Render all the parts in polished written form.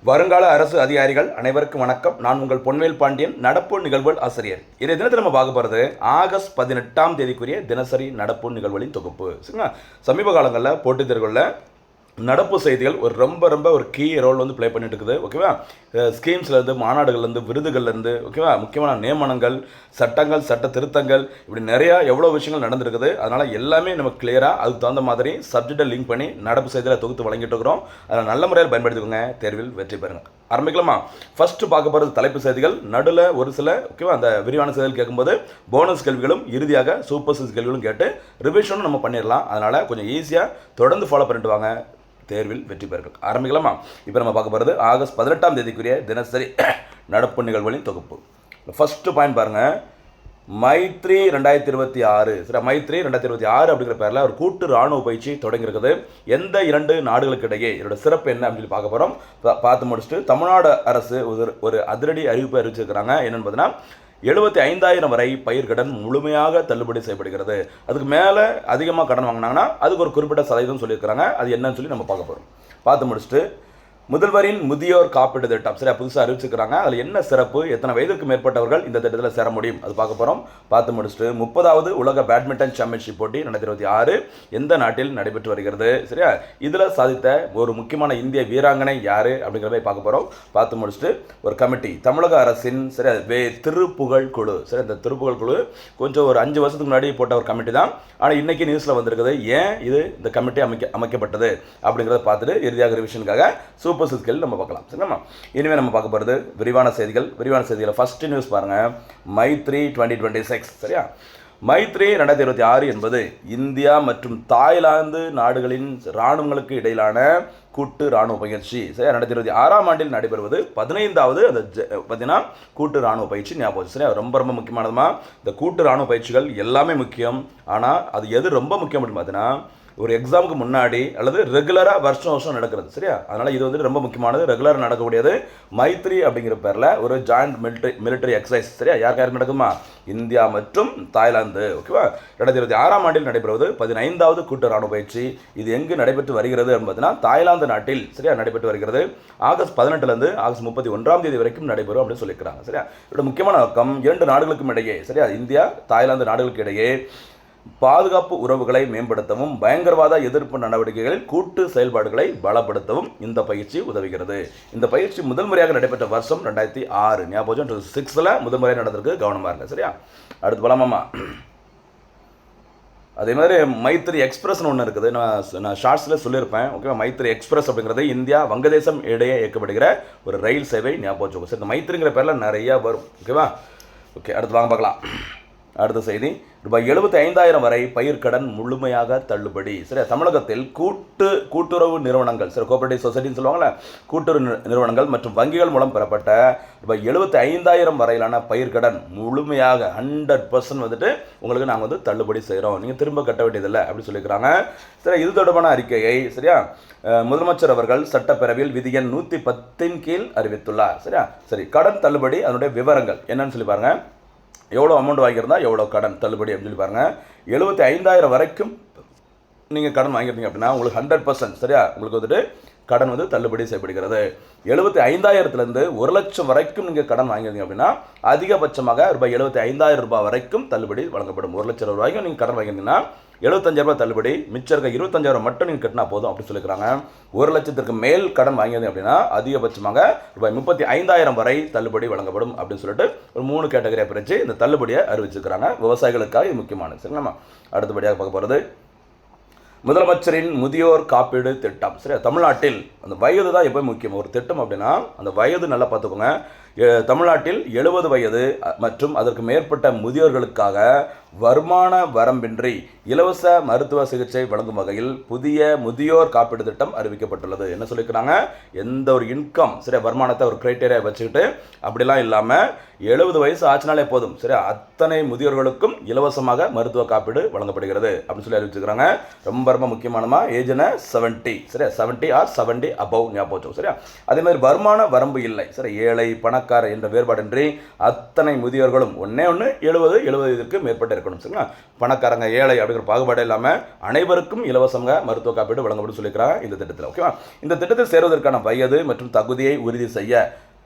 வருங்கால அரசு அதிகாரிகள் அனைவருக்கும் வணக்கம். நான் உங்கள் பொன்வேல் பாண்டியன், நடப்பு நிகழ்வுகள் ஆசிரியர். இன்றைய தினத்தில் நம்ம பார்க்க போகிறது ஆகஸ்ட் 18ஆம் தேதிக்குரிய தினசரி நடப்பு நிகழ்வுகளின் தொகுப்பு. சரிங்களா? சமீப காலங்களில் போட்டித் தேர்வுகளில் நடப்பு செய்திகள் ரொம்ப ஒரு கீ ரோல் வந்து ப்ளே பண்ணிட்டு இருக்குது. ஓகேவா? ஸ்கீம்ஸ்லேருந்து, மாநாடுகள்லேருந்து, விருதுகள்லேருந்து, ஓகேவா, முக்கியமான நியமனங்கள், சட்டங்கள், சட்ட திருத்தங்கள், இப்படி நிறையா எவ்வளோ விஷயங்கள் நடந்திருக்குது. அதனால் எல்லாமே நமக்கு கிளியராக அதுக்கு தகுந்த மாதிரி சப்ஜெக்டை லிங்க் பண்ணி நடப்பு செய்திகளை தொகுத்து வழங்கிட்டு இருக்கிறோம். அதில் நல்ல முறையில் பயன்படுத்திக்கோங்க, தேர்வில் வெற்றி பெறுங்க. ஆரம்பிக்கலாமா? ஃபஸ்ட்டு பார்க்க போகிறது தலைப்பு செய்திகள். நடுவில் ஒரு சில ஓகேவா அந்த விரிவான செய்திகள் கேட்கும்போது போனஸ் கேள்விகளும் இறுதியாக சூப்பர் சிக்ஸ் கேள்விகளும் கேட்டு ரிவிஷனும் நம்ம பண்ணிடலாம். அதனால் கொஞ்சம் ஈஸியாக தொடர்ந்து ஃபாலோ பண்ணிட்டு வாங்க, தேர்வில் வெற்றி பெறுங்கள். ஆரம்பிக்கலாமா? இப்போ நம்ம பார்க்க போகிறது ஆகஸ்ட் 18ஆம் தேதிக்குரிய தினசரி நடப்பு நிகழ்வுகளின் தொகுப்பு. ஃபஸ்ட்டு பாயிண்ட் பாருங்கள், மைத்ரி 2026. சரி, மைத்ரி 2026 அப்படிங்கிற பேரில் ஒரு கூட்டு ராணுவ பயிற்சி தொடங்கியிருக்குது. எந்த இரண்டு நாடுகளுக்கு இடையே இதோட சிறப்பு என்ன அப்படின்னு பார்க்க போகிறோம். பார்த்து முடிச்சுட்டு தமிழ்நாடு அரசு ஒரு அதிரடி அறிவிப்பை அறிவிச்சிருக்கிறாங்க. என்னென்னு பார்த்தீங்கன்னா 75,000 வரை பயிர் கடன் முழுமையாக தள்ளுபடி செய்யப்படுகிறது. அதுக்கு மேலே அதிகமாக கடன் வாங்கினாங்கன்னா அதுக்கு ஒரு குறிப்பிட்ட சதவீதம் சொல்லியிருக்கிறாங்க. அது என்னன்னு சொல்லி நம்ம பார்க்க போகிறோம். பார்த்து முடிச்சுட்டு முதல்வரின் முதியோர் காப்பீடு திட்டம் சரியா புதுசாக அறிவிச்சிருக்கிறாங்க. அதில் என்ன சிறப்பு, எத்தனை வயதுக்கு மேற்பட்டவர்கள் இந்த திட்டத்தில் சேர முடியும், அது பார்க்க போகிறோம். பார்த்து முடிச்சுட்டு 30வது உலக பேட்மிண்டன் சாம்பியன்ஷிப் போட்டி 2026 எந்த நாட்டில் நடைபெற்று வருகிறது. சரியா? இதில் சாதித்த ஒரு முக்கியமான இந்திய வீராங்கனை யார் அப்படிங்கிறத பார்க்க போகிறோம். பார்த்து முடிச்சுட்டு ஒரு கமிட்டி, தமிழக அரசின் சரியா திருப்புகழ் குழு. சரி, இந்த திருப்புகழ் குழு கொஞ்சம் ஒரு 5 வருஷத்துக்கு முன்னாடி போட்ட ஒரு கமிட்டி தான். ஆனால் இன்றைக்கி நியூஸில் வந்திருக்குது. ஏன் இந்த கமிட்டி அமைக்கப்பட்டது அப்படிங்கிறத பார்த்துட்டு இறுதியாக ரிவிஷனுக்காக சூப்பர் சிக்ஸ் நம்ம பார்க்கலாம். சரிங்களா? இனிமேல் நம்ம பார்க்க போகிறது விரிவான செய்திகள். ஃபர்ஸ்ட் நியூஸ் பாருங்கள், மைத்ரி 2026. சரியா? மைத்ரி 2026 என்பது இந்தியா மற்றும் தாய்லாந்து நாடுகளின் இராணுவங்களுக்கு இடையிலான கூட்டு இராணுவ பயிற்சி. சரியா? 2026ஆம் ஆண்டில் நடைபெறுவது 15வது அந்த பார்த்தீங்கன்னா கூட்டு இராணுவ பயிற்சி. ஞாபகம். சரியா? ரொம்ப முக்கியமானதுமா இந்த கூட்டு இராணுவ பயிற்சிகள் எல்லாமே முக்கியம். ஆனால் அது எது ரொம்ப முக்கியம் அப்படின்னு பார்த்தீங்கன்னா ஒரு எக்ஸாமுக்கு முன்னாடி அல்லது ரெகுலராக வருஷம் நடக்கிறது. சரியா? அதனால் இது வந்து ரொம்ப முக்கியமானது, ரெகுலராக நடக்கக்கூடியது. மைத்ரி அப்படிங்கிற பேரில் ஒரு ஜாயிண்ட் மிலிட்டரி எக்ஸசைஸ். சரியா? யாருக்கு நடக்குமா? இந்தியா மற்றும் தாய்லாந்து. ஓகேவா? 2026ஆம் ஆண்டில் நடைபெறுவது 15வது கூட்டு ராணுவ பயிற்சி. இது எங்கு நடைபெற்று வருகிறது என்பதுனா தாய்லாந்து நாட்டில். சரியா? நடைபெற்று வருகிறது. ஆகஸ்ட் 18லேருந்து ஆகஸ்ட் 31ஆம் தேதி வரைக்கும் நடைபெறும் அப்படின்னு சொல்லியிருக்கிறாங்க. சரியா? இதோட முக்கியமான நோக்கம் 2 நாடுகளுக்கும் இடையே, சரியா, இந்தியா தாய்லாந்து நாடுகளுக்கு இடையே பாதுகாப்பு உறவுகளை மேம்படுத்தவும் பயங்கரவாத எதிர்ப்பு நடவடிக்கைகளில் கூட்டு செயல்பாடுகளை பலப்படுத்தவும் இந்த பயிற்சி உதவுகிறது. இந்த பயிற்சி முதல் முறையாக நடைபெற்ற வருஷம் 2006. ஞாபகம் 2006 முதல் முறையாக நடந்திருக்கு. கவனமாக இருங்க. சரியா? அடுத்து போலாமாமா? அதே மாதிரி மைத்ரி எக்ஸ்பிரஸ்னு ஒன்று இருக்குது. நான் ஷார்ட்ஸில் சொல்லியிருப்பேன். ஓகேவா? மைத்ரி எக்ஸ்பிரஸ் அப்படிங்கிறது இந்தியா வங்கதேசம் இடையே இயக்கப்படுகிற ஒரு ரயில் சேவை. ஞாபகம் வச்சுக்கோங்க. சரி, இந்த மைத்ரிங்கிற பேரில் நிறையா வரும். ஓகேவா? ஓகே, அடுத்து வாங்க பார்க்கலாம். அடுத்த செய்தி, ரூபாய் 75,000 வரை பயிர்க்கடன் முழுமையாக தள்ளுபடி. சரி, தமிழகத்தில் கூட்டுறவு நிறுவனங்கள், சரி, கோஆபரேட்டிவ் சொசைட்டின்னு சொல்லுவாங்கள்ல, கூட்டுறவு நிறுவனங்கள் மற்றும் வங்கிகள் மூலம் பெறப்பட்ட ரூபாய் 75,000 வரையிலான பயிர்க்கடன் முழுமையாக 100% வந்துட்டு உங்களுக்கு நாங்கள் வந்து தள்ளுபடி செய்கிறோம், நீங்கள் திரும்ப கட்ட வேண்டியதில்லை அப்படின்னு சொல்லியிருக்கிறாங்க. சரி, இது தொடர்பான அறிக்கையை சரியா முதலமைச்சர் அவர்கள் சட்டப்பேரவையில் விதி எண் 110 கீழ் அறிவித்துள்ளார். சரியா? சரி, கடன் தள்ளுபடி அதனுடைய விவரங்கள் என்னன்னு சொல்லி பாருங்கள். எவ்வளோ அமௌண்ட் வாங்கியிருந்தால் எவ்வளோ கடன் தள்ளுபடி அப்படின்னு சொல்லி பாருங்கள். 75,000 வரைக்கும் நீங்கள் கடன் வாங்கியிருந்தீங்க அப்படின்னா உங்களுக்கு 100%, சரியா, உங்களுக்கு வந்துட்டு கடன் வந்து தள்ளுபடி செய்யப்படுகிறது. 75,000லேருந்து 1,00,000 வரைக்கும் நீங்கள் கடன் வாங்கியிருந்தீங்க அப்படின்னா அதிகபட்சமாக ரூபாய் 75,000 வரைக்கும் தள்ளுபடி வழங்கப்படும். 1,00,000 ரூபாய்க்கும் நீங்கள் கடன் வாங்கியிருந்தீங்கன்னா 75,000 தள்ளுபடி, மிச்சம் இருக்க 25,000 மட்டும் நீங்கள் கட்டினா போதும் அப்படின்னு சொல்லியிருக்கிறாங்க. 1,00,000க்கு மேல் கடன் வாங்கியது அப்படின்னா அதிகபட்சமாக ரூபாய் 35,000 வரை தள்ளுபடி வழங்கப்படும் அப்படின்னு சொல்லிட்டு ஒரு 3 கேட்டகரியாக பிரித்து இந்த தள்ளுபடியை அறிவிச்சிருக்கிறாங்க. விவசாயிகளுக்காக இது முக்கியமானது. சரி, நம்ம அடுத்தபடியாக பார்க்க போகிறது முதலமைச்சரின் முதியோர் காப்பீடு திட்டம். சரி, தமிழ்நாட்டில் அந்த வயது தான் எப்போ முக்கியம். ஒரு திட்டம் அப்படின்னா அந்த வயது நல்லா பார்த்துக்கோங்க. தமிழ்நாட்டில் 70 வயது மற்றும் அதற்கு மேற்பட்ட முதியோர்களுக்காக வருமான வரம்பின்றி இலவச மருத்துவ சிகிச்சை வழங்கும் வகையில் புதிய முதியோர் காப்பீடு திட்டம் அறிவிக்கப்பட்டுள்ளது. என்ன சொல்லியிருக்கிறாங்க? எந்த ஒரு இன்கம், சரி, வருமானத்தை ஒரு கிரைட்டீரியா வச்சுக்கிட்டு அப்படிலாம் இல்லாமல் 70 வயசு ஆச்சுனாலே போதும், சரி, அத்தனை முதியோர்களுக்கும் இலவசமாக மருத்துவ காப்பீடு வழங்கப்படுகிறது அப்படின்னு சொல்லி அறிவிச்சிருக்கிறாங்க. ரொம்ப முக்கியமானமா ஏஜ்னா 70, சரி, 70 ஆர் 70 அபவ் ஞாபகம். சரியா? அதே மாதிரி வருமான வரம்பு இல்லை. சரி, ஏழை, பணக்கார, பணக்காரர் என்ற வேறுபாடின்றி அத்தனை முதியோர்களும் ஒன்று 70 வயதிற்கு மேற்பட்டு இருக்கணும். சரிங்களா? பணக்காரங்க ஏழை அப்படிங்கிற பாகுபாடு இல்லாமல் அனைவருக்கும் இலவசமாக மருத்துவ காப்பீடு வழங்கப்படும் சொல்லியிருக்கிறாங்க இந்த திட்டத்தில். ஓகேவா? இந்த திட்டத்தில் சேருவதற்கான வயது மற்றும் தகுதியை உறுதி செய்ய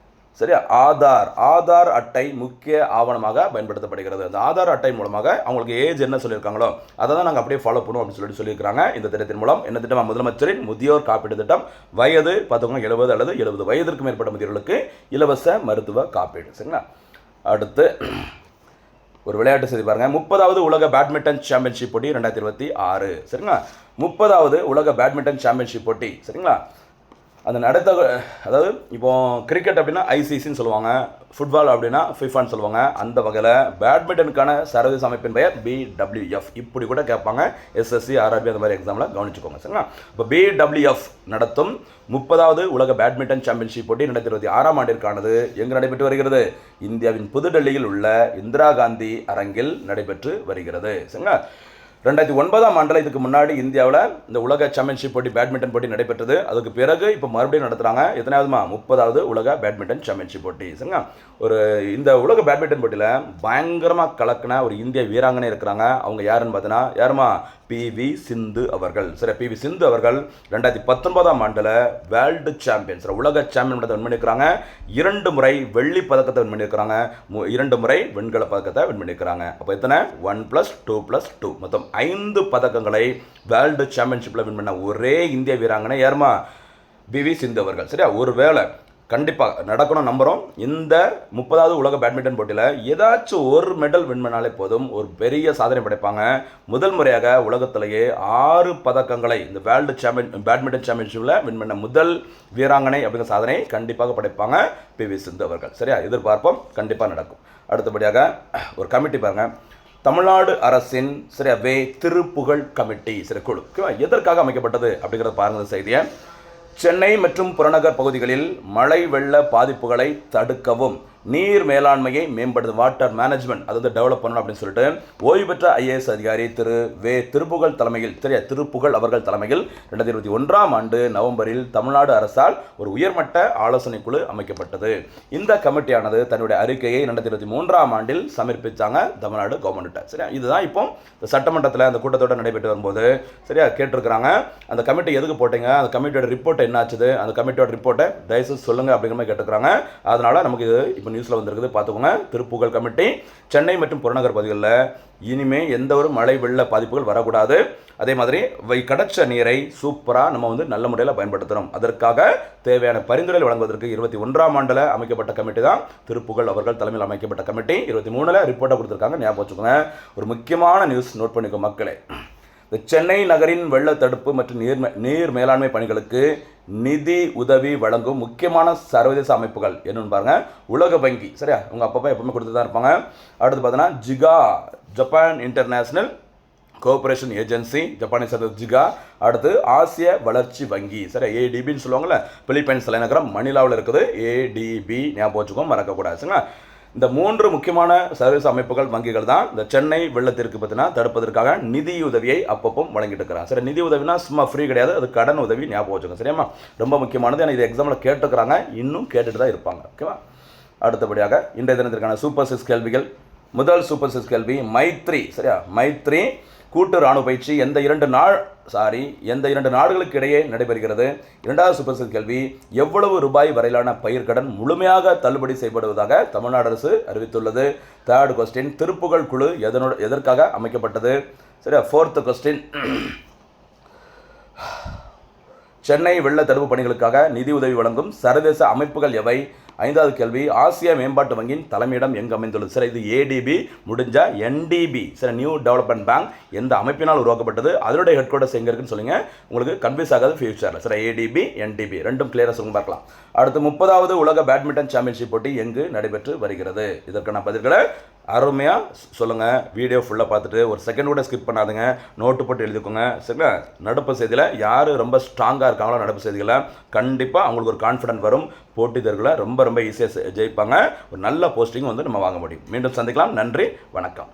சரியா ஆதார் அட்டை முக்கிய ஆவணமாக பயன்படுத்தப்படுகிறது. அந்த ஆதார் அட்டை மூலமாக அவங்களுக்கு ஏஜ் என்ன சொல்லியிருக்காங்களோ அதை தான் நாங்கள் அப்படியே ஃபாலோ பண்ணுவோம் அப்படின்னு சொல்லியிருக்காங்க. இந்த திட்டத்தின் மூலம் என்ன திட்டம்? முதலமைச்சரின் முதியோர் காப்பீடு திட்டம். வயது பார்த்தவங்க 70 அல்லது 70 வயதிற்கு மேற்பட்ட முதியோர்களுக்கு இலவச மருத்துவ காப்பீடு. சரிங்களா? அடுத்து ஒரு விளையாட்டு செய்தி பாருங்க. 30வது உலக பேட்மிண்டன் சாம்பியன்ஷிப் போட்டி 2026. சரிங்களா? 30வது உலக பேட்மிண்டன் சாம்பியன்ஷிப் போட்டி. சரிங்களா? அந்த அதாவது இப்போ கிரிக்கெட் அப்படின்னா ஐசிசின்னு சொல்லுவாங்க, ஃபுட்பால் அப்படின்னா ஃபிஃபான்னு சொல்லுவாங்க. அந்த வகையில் பேட்மிண்டனுக்கான சர்வதேச அமைப்பின் பெயர் BWF. இப்படி கூட கேட்பாங்க SSC RRB அந்த மாதிரி எக்ஸாமில் கவனிச்சுக்கோங்க. சரிங்களா? இப்போ BWF நடத்தும் 30வது உலக பேட்மிண்டன் சாம்பியன்ஷிப் போட்டி 2026ஆம் ஆண்டிற்கானது எங்கு நடைபெற்று வருகிறது? இந்தியாவின் புதுடெல்லியில் உள்ள இந்திரா காந்தி அரங்கில் நடைபெற்று வருகிறது. சரிங்களா? 2009ஆம் ஆண்டில் இதுக்கு முன்னாடி இந்தியாவில் இந்த உலக சாம்பியன்ஷிப் போட்டி பேட்மிண்டன் போட்டி நடைபெற்றது. அதுக்கு பிறகு இப்போ மறுபடியும் நடத்துகிறாங்க. எத்தனாவதுமா? 30வது உலக பேட்மிண்டன் சாம்பியன்ஷிப் போட்டி. சரிங்களா? இந்த உலக பேட்மிண்டன் போட்டியில் பயங்கரமாக கலக்கின ஒரு இந்திய வீராங்கனை இருக்கிறாங்க. அவங்க யாருன்னு பார்த்தீங்கன்னா யாருமா? PV சிந்து அவர்கள். சரி, PV சிந்து அவர்கள் 2019ஆம் ஆண்டில் வேர்ல்டு சாம்பியன்ஸ் உலக சாம்பியன் வின் பண்ணியிருக்கிறாங்க. 2 முறை வெள்ளி பதக்கத்தை வின் பண்ணியிருக்கிறாங்க. 2 முறை வெண்கல பதக்கத்தை வின் பண்ணியிருக்கிறாங்க. அப்போ எத்தனை? 1+2+2 மொத்தம் 5 பதக்கங்களை வேர்ல்டு சாம்பியன்ஷிப்பில் வின் பண்ண ஒரே இந்திய வீராங்கனை யாருமா? PV சிந்து அவர்கள். சரியா? ஒருவேளை கண்டிப்பாக நடக்கணும் நம்புகிறோம். இந்த 30வது உலக பேட்மிண்டன் போட்டியில் ஏதாச்சும் ஒரு மெடல் வின் பண்ணாலே போதும், ஒரு பெரிய சாதனை படைப்பாங்க. முதல் முறையாக உலகத்திலேயே 6 பதக்கங்களை இந்த வேர்ல்டு பேட்மிண்டன் சாம்பியன்ஷிப்பில் வின் பண்ண முதல் வீராங்கனை அப்படிங்கிற சாதனை கண்டிப்பாக படைப்பாங்க PV சிந்து அவர்கள். சரியா? எதிர்பார்ப்போம், கண்டிப்பாக நடக்கும். அடுத்தபடியாக ஒரு கமிட்டி பாருங்கள். தமிழ்நாடு அரசின் சரியா திருப்புகழ் கமிட்டி குழு எதற்காக அமைக்கப்பட்டது அப்படிங்கிறத பாருங்க செய்தியை. சென்னை மற்றும் புறநகர் பகுதிகளில் மழை வெள்ள பாதிப்புகளை தடுக்கவும் நீர் மேலாண்மையை மேம்படுத்தும் வாட்டர் மேனேஜ்மெண்ட் அதாவது டெவலப் பண்ணணும் அப்படின்னு சொல்லிட்டு ஓய்வு பெற்ற IAS அதிகாரி திரு திருப்புகழ் தலைமையில் திருப்புகழ் அவர்கள் தலைமையில் 2021ஆம் ஆண்டு நவம்பரில் தமிழ்நாடு அரசால் ஒரு உயர்மட்ட ஆலோசனை குழு அமைக்கப்பட்டது. இந்த கமிட்டியானது தன்னுடைய அறிக்கையை 2023ஆம் ஆண்டில் சமர்ப்பித்தாங்க தமிழ்நாடு கவர்மெண்ட்டை. சரியா? இதுதான் இப்போ சட்டமன்றத்தில் அந்த கூட்டத்தொடர் நடைபெற்று வரும்போது சரியா கேட்டிருக்கிறாங்க. அந்த கமிட்டி எதுக்கு போட்டீங்க? அந்த கமிட்டியோட ரிப்போர்ட் என்னாச்சுது? அந்த கமிட்டியோட ரிப்போர்ட்டை தயவுசெய்து சொல்லுங்க அப்படிங்கிற மாதிரி கேட்டிருக்கிறாங்க. அதனால நமக்கு இது இப்போ நியூஸில் வந்திருக்குது, பார்த்துக்கோங்க. திருப்புகழ் கமிட்டி சென்னை மற்றும் புறநகர் பகுதிகளில் இனிமேல் எந்த ஒரு மழை வெள்ள பாதிப்புகள் வரக்கூடாது. அதே மாதிரி கிடைச்ச நீரை சூப்பராக நம்ம நல்ல முறையில் பயன்படுத்தணும். அதற்காக தேவையான பரிந்துரை வழங்குவதற்கு 21ஆம் ஆண்டில் அமைக்கப்பட்ட கமிட்டி தான் திருப்புகழ் அவர்கள் தலைமையில் அமைக்கப்பட்ட கமிட்டி. 23ல் ரிப்போர்ட்டை கொடுத்துருக்காங்க. ஞாபகம் வச்சுக்கோங்க. ஒரு முக்கியமான நியூஸ் நோட் பண்ணிக்கோ மக்களே. சென்னை நகரின் வெள்ள தடுப்பு மற்றும் நீர் மேலாண்மை பணிகளுக்கு நிதி உதவி வழங்கும் முக்கியமான சர்வதேச அமைப்புகள் என்னன்னு பாருங்க. உலக வங்கி. சரியா? உங்கள் அப்பப்போ எப்பவுமே கொடுத்து தான் இருப்பாங்க. அடுத்து பார்த்தீங்கன்னா JICA, Japan international cooperation agency, ஜப்பானை சேர்ந்த ஜிகா. அடுத்து ஆசிய வளர்ச்சி வங்கி. சரி, ADBன்னு சொல்லுவாங்கள்ல. பிலிப்பைன்ஸ் தலைநகரம் மணிலாவில் இருக்குது. ADB ஞாபகம் வச்சுக்கோ, மறக்கக்கூடாது. சரிங்களா? இந்த 3 முக்கியமான சர்வதேச அமைப்புகள் வங்கிகள் தான் இந்த சென்னை வெள்ளத்திற்கு பார்த்தீங்கன்னா தடுப்பதற்காக நிதி உதவியை அப்பப்போ வழங்கிட்டு இருக்கிறாங்க. சரி, நிதி உதவினா சும்மா ஃப்ரீ கிடையாது, அது கடன் உதவி. ஞாபகம் வச்சுக்கோங்க. சரியாம்மா? ரொம்ப முக்கியமானது. ஏன்னா இது எக்ஸாமில் கேட்டுக்கிறாங்க, இன்னும் கேட்டுட்டு தான் இருப்பாங்க. ஓகேவா? அடுத்தபடியாக இன்றைய தினத்திற்கான சூப்பர் 6 கேள்விகள். முதல் சூப்பர் 6 கேள்வி மைத்ரி. சரியா? மைத்ரி கூட்டு ராணுவ பயிற்சி எந்த 2 நாடுகளுக்கு இடையே நடைபெறுகிறது? இரண்டாவது சூப்பர் 6 கேள்வி எவ்வளவு ரூபாய் வரையிலான பயிர்க்கடன் முழுமையாக தள்ளுபடி செய்யப்படுவதாக தமிழ்நாடு அரசு அறிவித்துள்ளது? தேர்ட் கொஸ்டின் திருப்புகழ் குழு எதற்காக அமைக்கப்பட்டது? சரியா? ஃபோர்த் கொஸ்டின் சென்னை வெள்ள தடுப்பு பணிகளுக்காக நிதி உதவி வழங்கும் சர்வதேச அமைப்புகள் எவை? ஐந்தாவது கேள்வி ஆசிய மேம்பாட்டு வங்கியின் தலைமையிடம் எங்கு அமைந்துள்ளது? சரி, இது ADB முடிஞ்ச NDB. சரி, நியூ டெவலப்மெண்ட் பேங்க் எந்த அமைப்பினால் உருவாக்கப்பட்டது? அதனுடைய ஹெட் குவார்ட்டர்ஸ் எங்கே இருக்குன்னு சொல்லுங்க. உங்களுக்கு கன்ஃபியூஸ் ஆகாது ஃபியூச்சரில். சரி, ADB NDB ரெண்டும் கிளியராக சொல்லுங்க பார்க்கலாம். அடுத்து 30வது உலக பேட்மிண்டன் சாம்பியன்ஷிப் போட்டி எங்கு நடைபெற்று வருகிறது? இதற்கான பதில்களை அருமையாக சொல்லுங்கள். வீடியோ ஃபுல்லாக பார்த்துட்டு ஒரு செகண்ட் கூட ஸ்கிப் பண்ணாதுங்க. நோட்டு போட்டு எழுதிக்கோங்க. சரிங்களா? நடப்பு செய்தியில் யார் ரொம்ப ஸ்ட்ராங்காக இருக்காங்களோ நடப்பு செய்திகளை கண்டிப்பாக அவங்களுக்கு ஒரு கான்ஃபிடென்ட் வரும். போட்டித் தேர்வுகளை ரொம்ப ஈஸியாக ஜெயிப்பாங்க. ஒரு நல்ல போஸ்டிங் நம்ம வாங்க முடியும். மீண்டும் சந்திக்கலாம். நன்றி, வணக்கம்.